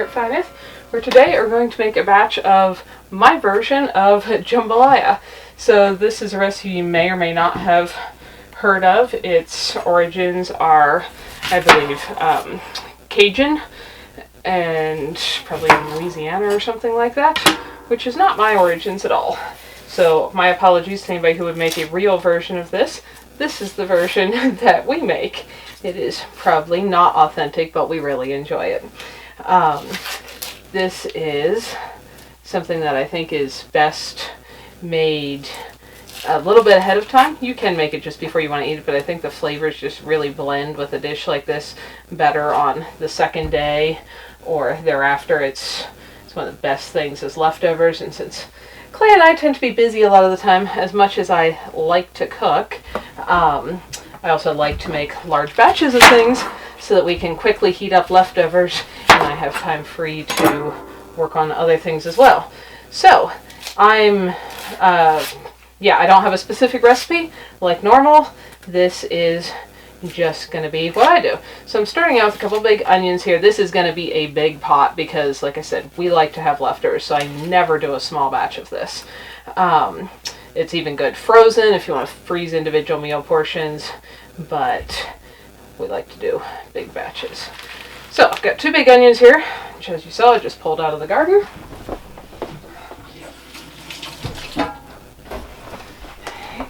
at finest, where today we're going to make a batch of my version of jambalaya. So this is a recipe you may or may not have heard of. Its origins are, I believe, Cajun and probably in Louisiana or something like that, which is not my origins at all. So my apologies to anybody who would make a real version of this. This is the version that we make. It is probably not authentic, but we really enjoy it. This is something that I think is best made a little bit ahead of time. You can make it just before you want to eat it, but I think the flavors just really blend with a dish like this better on the second day or thereafter. It's one of the best things as leftovers, and since Clay and I tend to be busy a lot of the time, as much as I like to cook, I also like to make large batches of things so that we can quickly heat up leftovers and I have time free to work on other things as well. So I don't have a specific recipe like normal. This is just going to be what I do. So I'm starting out with a couple big onions here. This is going to be a big pot because, like I said, we like to have leftovers, so I never do a small batch of this. It's even good frozen if you want to freeze individual meal portions, but we like to do big batches. So I've got two big onions here, which, as you saw, I just pulled out of the garden.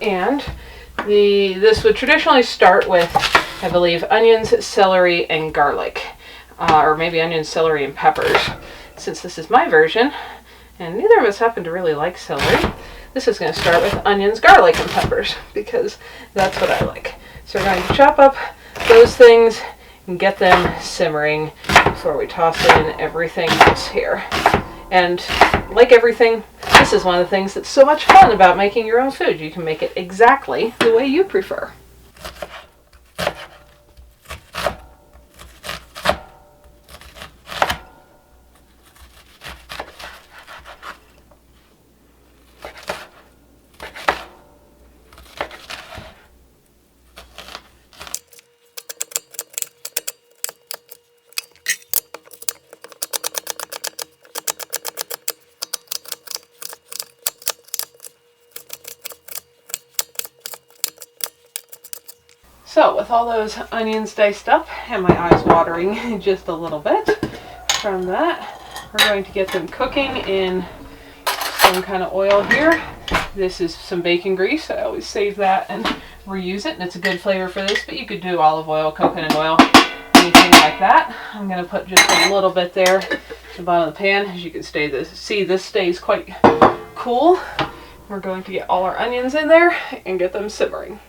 And this would traditionally start with, I believe, onions, celery, and garlic. Or maybe onions, celery, and peppers. Since this is my version, and neither of us happen to really like celery, this is going to start with onions, garlic, and peppers, because that's what I like. So we're going to chop up those things and get them simmering before we toss in everything else here. And like everything, this is one of the things that's so much fun about making your own food. You can make it exactly the way you prefer. So with all those onions diced up and my eyes watering just a little bit from that, we're going to get them cooking in some kind of oil here. This is some bacon grease. I always save that and reuse it, and it's a good flavor for this, but you could do olive oil, coconut oil, anything like that. I'm going to put just a little bit there at the bottom of the pan. As you can see, this stays quite cool. We're going to get all our onions in there and get them simmering.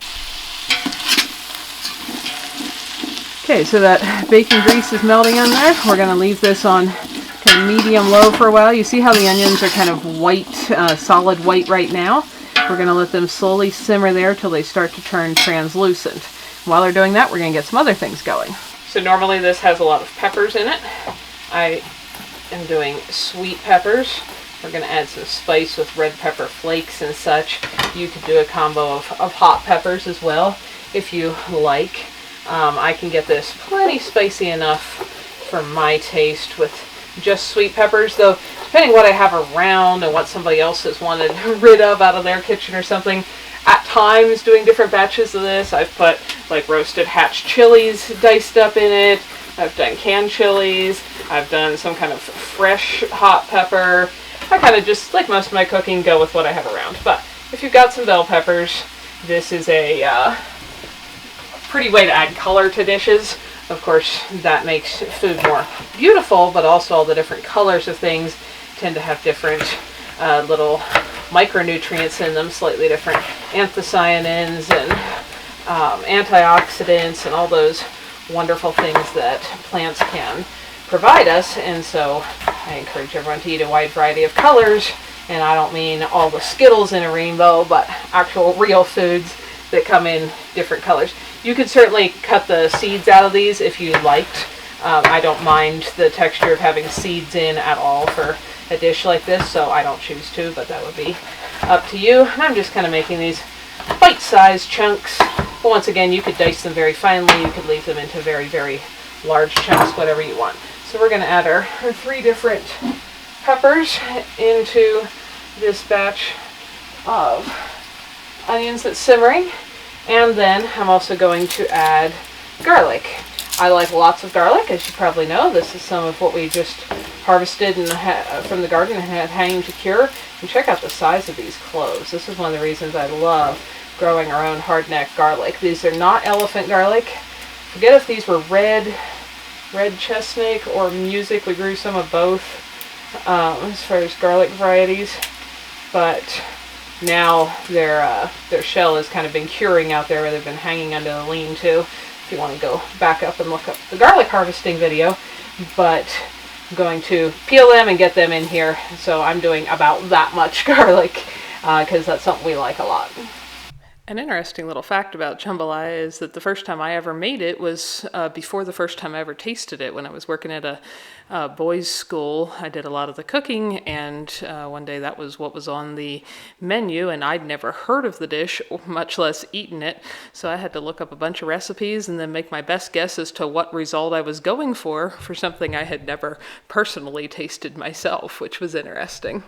Okay, so that bacon grease is melting on there. We're going to leave this on kind of medium-low for a while. You see how the onions are kind of white, solid white right now? We're going to let them slowly simmer there till they start to turn translucent. While they're doing that, we're going to get some other things going. So normally this has a lot of peppers in it. I am doing sweet peppers. We're going to add some spice with red pepper flakes and such. You could do a combo of hot peppers as well if you like. I can get this plenty spicy enough for my taste with just sweet peppers, though depending what I have around and what somebody else has wanted rid of out of their kitchen or something, at times doing different batches of this, I've put like roasted hatch chilies diced up in it. I've done canned chilies. I've done some kind of fresh hot pepper. I kind of just, like most of my cooking, go with what I have around. But if you've got some bell peppers, this is a pretty way to add color to dishes. Of course, that makes food more beautiful, but also all the different colors of things tend to have different little micronutrients in them, slightly different anthocyanins and antioxidants and all those wonderful things that plants can provide us. And so I encourage everyone to eat a wide variety of colors, and I don't mean all the Skittles in a rainbow, but actual real foods that come in different colors. You could certainly cut the seeds out of these if you liked. I don't mind the texture of having seeds in at all for a dish like this, so I don't choose to, but that would be up to you. And I'm just kind of making these bite-sized chunks. But once again, you could dice them very finely. You could leave them into very, very large chunks, whatever you want. So we're going to add our 3 different peppers into this batch of onions that's simmering. And then I'm also going to add garlic. I like lots of garlic, as you probably know. This is some of what we just harvested from the garden and had hanging to cure. And check out the size of these cloves. This is one of the reasons I love growing our own hardneck garlic. These are not elephant garlic. Forget if these were red chestnut or music. We grew some of both as far as garlic varieties, but now their shell has kind of been curing out there where they've been hanging under the lean-to. If you want to go back up and look up the garlic harvesting video, but I'm going to peel them and get them in here. So I'm doing about that much garlic because that's something we like a lot. An interesting little fact about jambalaya is that the first time I ever made it was before the first time I ever tasted it. When I was working at a boys' school, I did a lot of the cooking, and one day that was what was on the menu, and I'd never heard of the dish, much less eaten it. So I had to look up a bunch of recipes and then make my best guess as to what result I was going for something I had never personally tasted myself, which was interesting.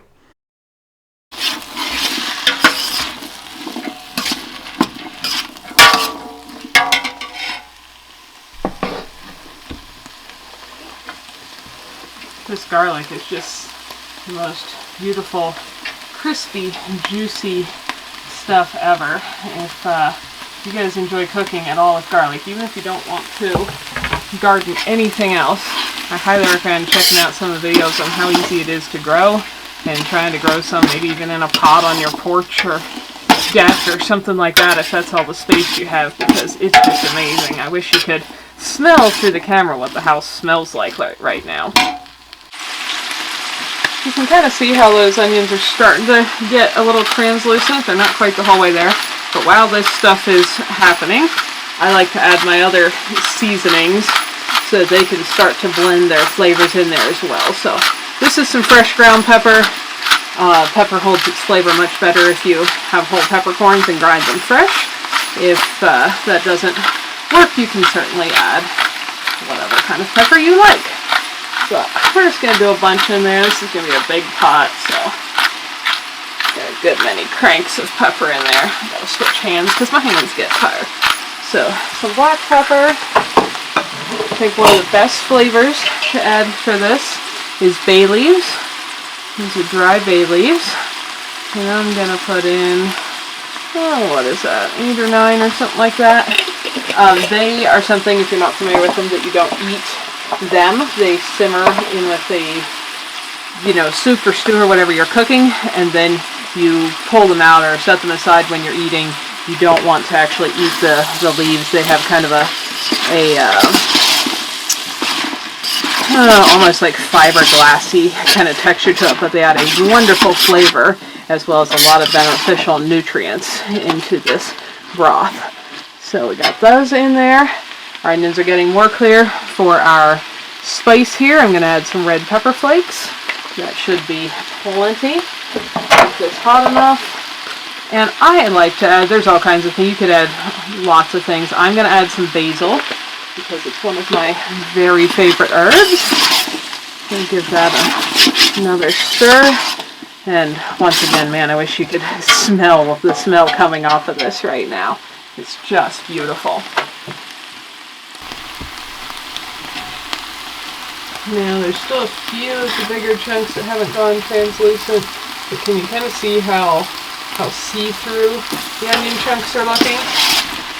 This garlic is just the most beautiful, crispy, juicy stuff ever. If you guys enjoy cooking at all with garlic, even if you don't want to garden anything else, I highly recommend checking out some of the videos on how easy it is to grow, and trying to grow some maybe even in a pot on your porch or deck or something like that if that's all the space you have, because it's just amazing. I wish you could smell through the camera what the house smells like right now. You can kind of see how those onions are starting to get a little translucent. They're not quite the whole way there. But while this stuff is happening, I like to add my other seasonings so that they can start to blend their flavors in there as well. So this is some fresh ground pepper. Pepper holds its flavor much better if you have whole peppercorns and grind them fresh. If that doesn't work, you can certainly add whatever kind of pepper you like. So we're just going to do a bunch in there. This is going to be a big pot, so got a good many cranks of pepper in there. I've got to switch hands because my hands get tired. So some black pepper. I think one of the best flavors to add for this is bay leaves. These are dry bay leaves. And I'm going to put in, what is that, 8 or 9 or something like that. They are something, if you're not familiar with them, that you don't eat them. They simmer in with a, soup or stew or whatever you're cooking, and then you pull them out or set them aside when you're eating. You don't want to actually eat the leaves. They have kind of a almost like fiberglassy kind of texture to it, but they add a wonderful flavor as well as a lot of beneficial nutrients into this broth. So we got those in there. Our onions are getting more clear. For our spice here, I'm going to add some red pepper flakes. That should be plenty. Make this hot enough. And I like to add, there's all kinds of things. You could add lots of things. I'm going to add some basil because it's one of my very favorite herbs. Going to give that another stir. And once again, man, I wish you could smell the smell coming off of this right now. It's just beautiful. Now there's still a few of the bigger chunks that haven't gone translucent, but can you kind of see how see-through the onion chunks are looking?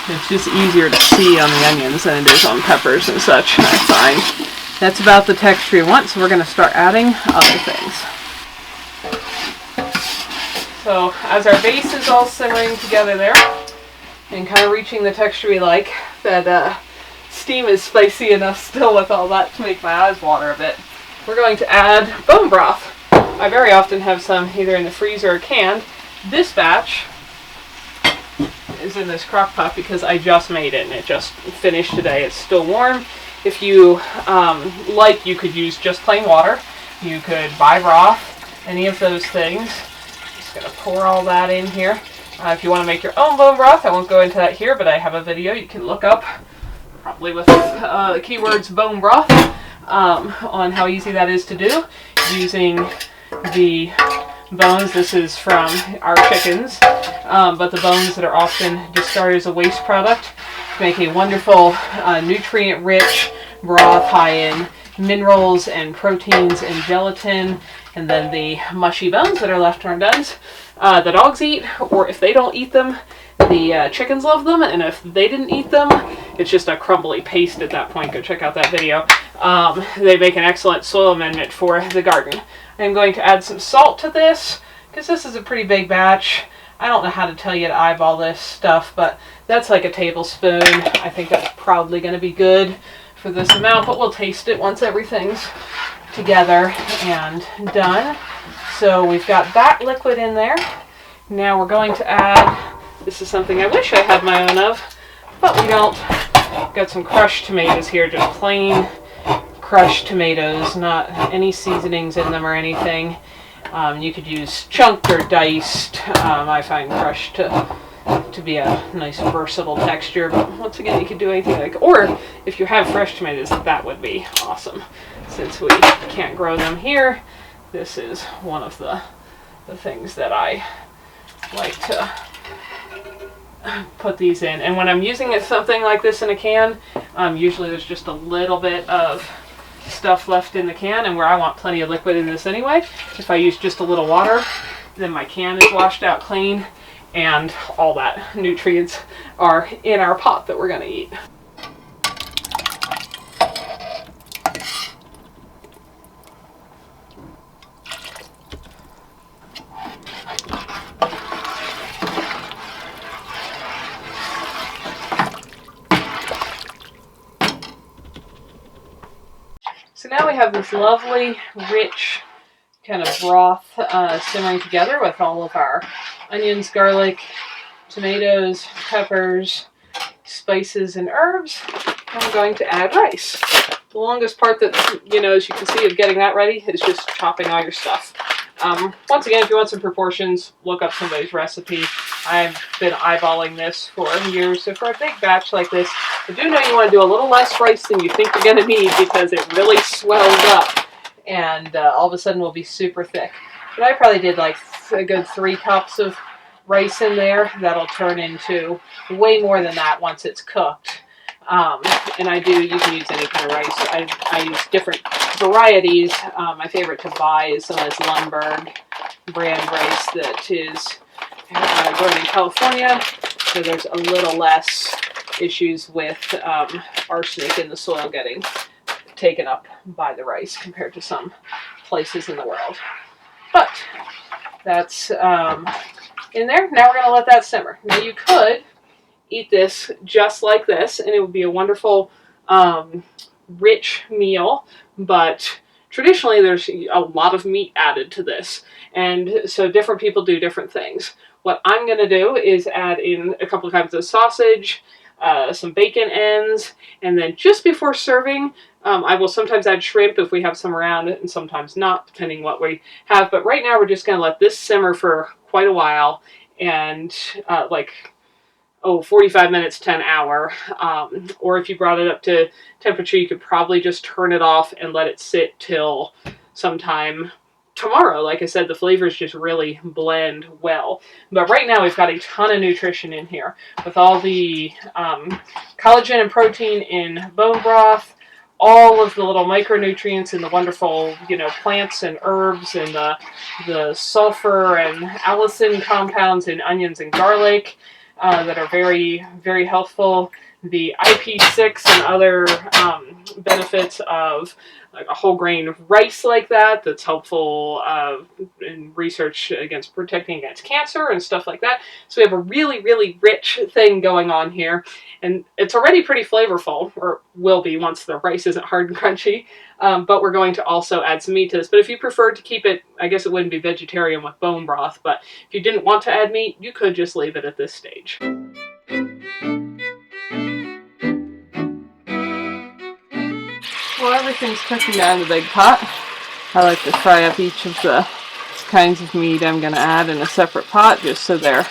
It's just easier to see on the onions than it is on peppers and such, I find. That's about the texture you want, so we're going to start adding other things. So as our base is all simmering together there, and kind of reaching the texture we like, that steam is spicy enough still with all that to make my eyes water a bit, we're going to add bone broth. I very often have some either in the freezer or canned. This batch is in this crock pot because I just made it and it just finished today. It's still warm. If you like, you could use just plain water. You could buy broth, any of those things. Just going to pour all that in here. If you want to make your own bone broth, I won't go into that here, but I have a video you can look up, probably with the keywords bone broth. on how easy that is to do using the bones. This is from our chickens, but the bones that are often discarded as a waste product make a wonderful nutrient-rich broth high in minerals and proteins and gelatin. And then the mushy bones that are left undone, the dogs eat, or if they don't eat them, the chickens love them, and if they didn't eat them, it's just a crumbly paste at that point. Go check out that video. They make an excellent soil amendment for the garden. I'm going to add some salt to this, because this is a pretty big batch. I don't know how to tell you to eyeball this stuff, but that's like a tablespoon. I think that's probably going to be good for this amount, but we'll taste it once everything's together and done. So we've got that liquid in there. Now we're going to add, this is something I wish I had my own of, but we don't. Got some crushed tomatoes here, just plain crushed tomatoes, not any seasonings in them or anything. You could use chunked or diced. I find crushed to be a nice versatile texture, but once again, you could do anything like, or if you have fresh tomatoes, that would be awesome. Since we can't grow them here, this is one of the things that I like to put these in. And when I'm using something like this in a can, usually there's just a little bit of stuff left in the can, and where I want plenty of liquid in this anyway, if I use just a little water, then my can is washed out clean, and all that nutrients are in our pot that we're going to eat. So now we have this lovely, rich kind of broth simmering together with all of our onions, garlic, tomatoes, peppers, spices, and herbs. I'm going to add rice. The longest part that, as you can see, of getting that ready is just chopping all your stuff. Once again, if you want some proportions, look up somebody's recipe. I've been eyeballing this for years, so for a big batch like this, I do know you want to do a little less rice than you think you're going to need, because it really swells up, and all of a sudden will be super thick. But I probably did like a good 3 cups of rice in there. That'll turn into way more than that once it's cooked. And you can use any kind of rice. I use different varieties. My favorite to buy is some of this Lundberg brand rice that is grown in California, so there's a little less issues with arsenic in the soil getting taken up by the rice compared to some places in the world. But that's in there. Now we're going to let that simmer. Now you could eat this just like this, and it would be a wonderful, rich meal, but traditionally there's a lot of meat added to this, and so different people do different things. What I'm going to do is add in a couple of kinds of sausage, some bacon ends, and then just before serving, I will sometimes add shrimp if we have some around, and sometimes not, depending what we have. But right now we're just going to let this simmer for quite a while, and 45 minutes to an hour. Or if you brought it up to temperature, you could probably just turn it off and let it sit till sometime tomorrow. Like I said, the flavors just really blend well. But right now we've got a ton of nutrition in here with all the collagen and protein in bone broth, all of the little micronutrients in the wonderful, plants and herbs, and the sulfur and allicin compounds in onions and garlic that are very, very healthful. The IP6 and other benefits of like a whole grain rice like that's helpful in research against protecting against cancer and stuff like that. So we have a really, really rich thing going on here, and it's already pretty flavorful, or will be once the rice isn't hard and crunchy, but we're going to also add some meat to this. But if you prefer to keep it, I guess it wouldn't be vegetarian with bone broth, but if you didn't want to add meat, you could just leave it at this stage. Well, everything's cooking down in the big pot. I like to fry up each of the kinds of meat I'm going to add in a separate pot, just so they're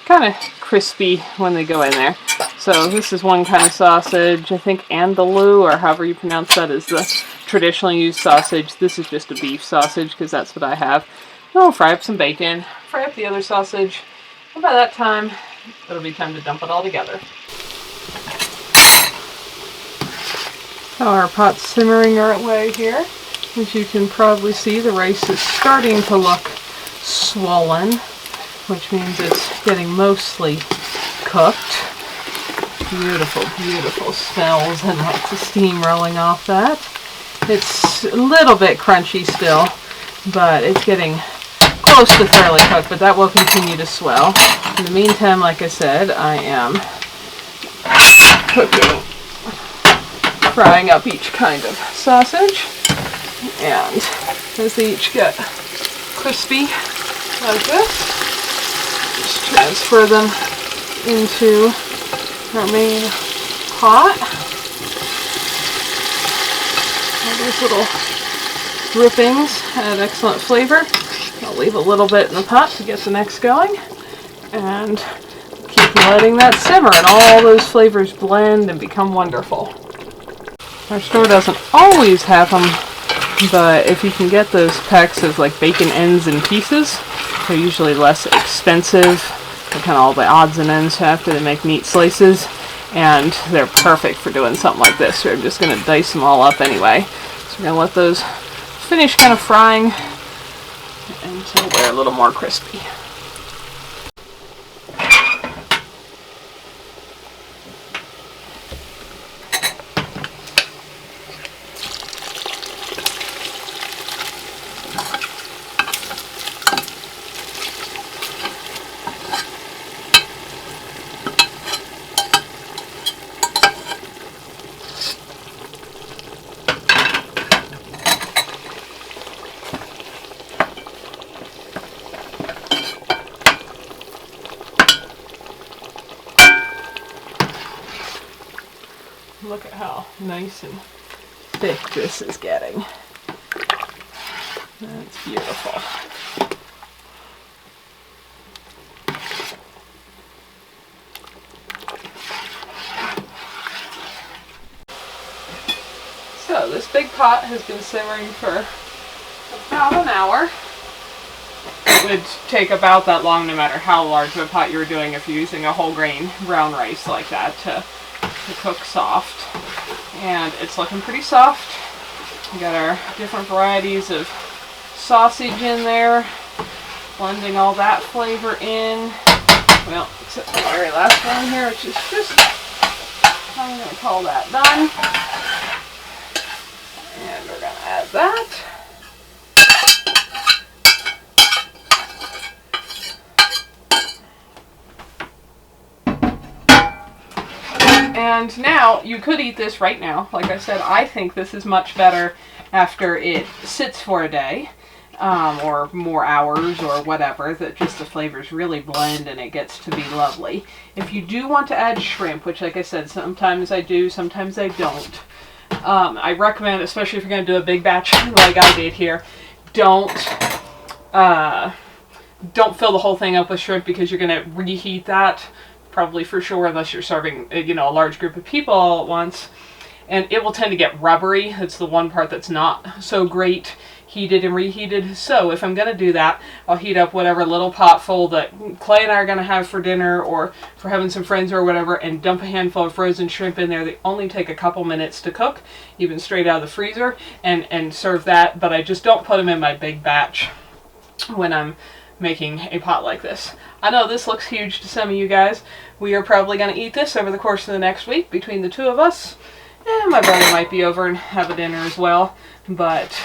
kind of crispy when they go in there. So this is one kind of sausage. I think andalou, or however you pronounce that, is the traditionally used sausage. This is just a beef sausage because that's what I have. I'll fry up some bacon, fry up the other sausage, and by that time, it'll be time to dump it all together. Our pot's simmering our way here. As you can probably see, the rice is starting to look swollen, which means it's getting mostly cooked. Beautiful, beautiful smells and lots of steam rolling off that. It's a little bit crunchy still, but it's getting close to fairly cooked, but that will continue to swell. In the meantime, like I said, I am cooking, frying up each kind of sausage, and as they each get crispy like this, just transfer them into our main pot. All those little drippings add excellent flavor. I'll leave a little bit in the pot to get the next going, and keep letting that simmer and all those flavors blend and become wonderful. Our store doesn't always have them, but if you can get those packs of like bacon ends and pieces, they're usually less expensive. They're kind of all the odds and ends after they make neat slices, and they're perfect for doing something like this. So I'm just going to dice them all up anyway. So we're going to let those finish kind of frying until they're a little more crispy. Look at how nice and thick this is getting. That's beautiful. So this big pot has been simmering for about an hour. It would take about that long no matter how large of a pot you're doing if you're using a whole grain brown rice like that to cook soft. And it's looking pretty soft. We got our different varieties of sausage in there, blending all that flavor in. Well, except for the very last one here, which is just, I'm going to call that done. And we're going to add that. And now, you could eat this right now. Like I said, I think this is much better after it sits for a day, or more hours, or whatever, that just the flavors really blend and it gets to be lovely. If you do want to add shrimp, which like I said, sometimes I do, sometimes I don't, I recommend, especially if you're going to do a big batch like I did here, don't fill the whole thing up with shrimp, because you're going to reheat that probably for sure, unless you're serving, you know, a large group of people all at once, and it will tend to get rubbery. That's the one part that's not so great heated and reheated. So if I'm going to do that, I'll heat up whatever little pot full that Clay and I are going to have for dinner or for having some friends or whatever, and dump a handful of frozen shrimp in there. They only take a couple minutes to cook, even straight out of the freezer, and serve that. But I just don't put them in my big batch when I'm making a pot like this. I know this looks huge to some of you guys. We are probably going to eat this over the course of the next week between the two of us. And my brother might be over and have a dinner as well. But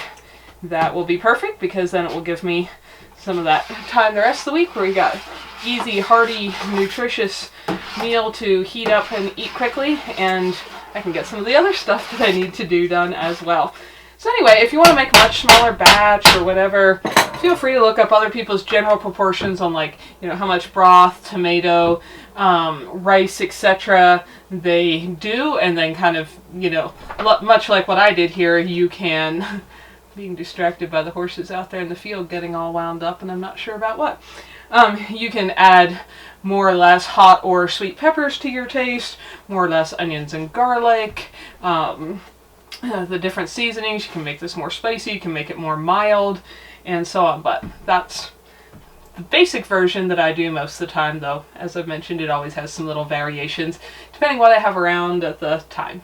that will be perfect, because then it will give me some of that time the rest of the week where we got easy, hearty, nutritious meal to heat up and eat quickly. And I can get some of the other stuff that I need to do done as well. So anyway, if you want to make a much smaller batch or whatever, feel free to look up other people's general proportions on, like, you know, how much broth, tomato, rice, etc. they do, and then kind of, you know, much like what I did here, you can, being distracted by the horses out there in the field getting all wound up and I'm not sure about what, you can add more or less hot or sweet peppers to your taste, more or less onions and garlic, the different seasonings. You can make this more spicy, you can make it more mild, and so on. But that's the basic version that I do most of the time, though. As I've mentioned, it always has some little variations depending what I have around at the time.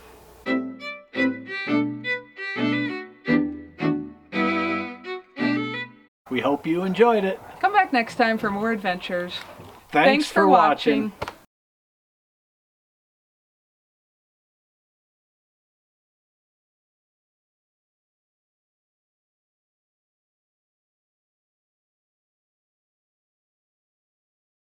We hope you enjoyed it. Come back next time for more adventures. Thanks for watching.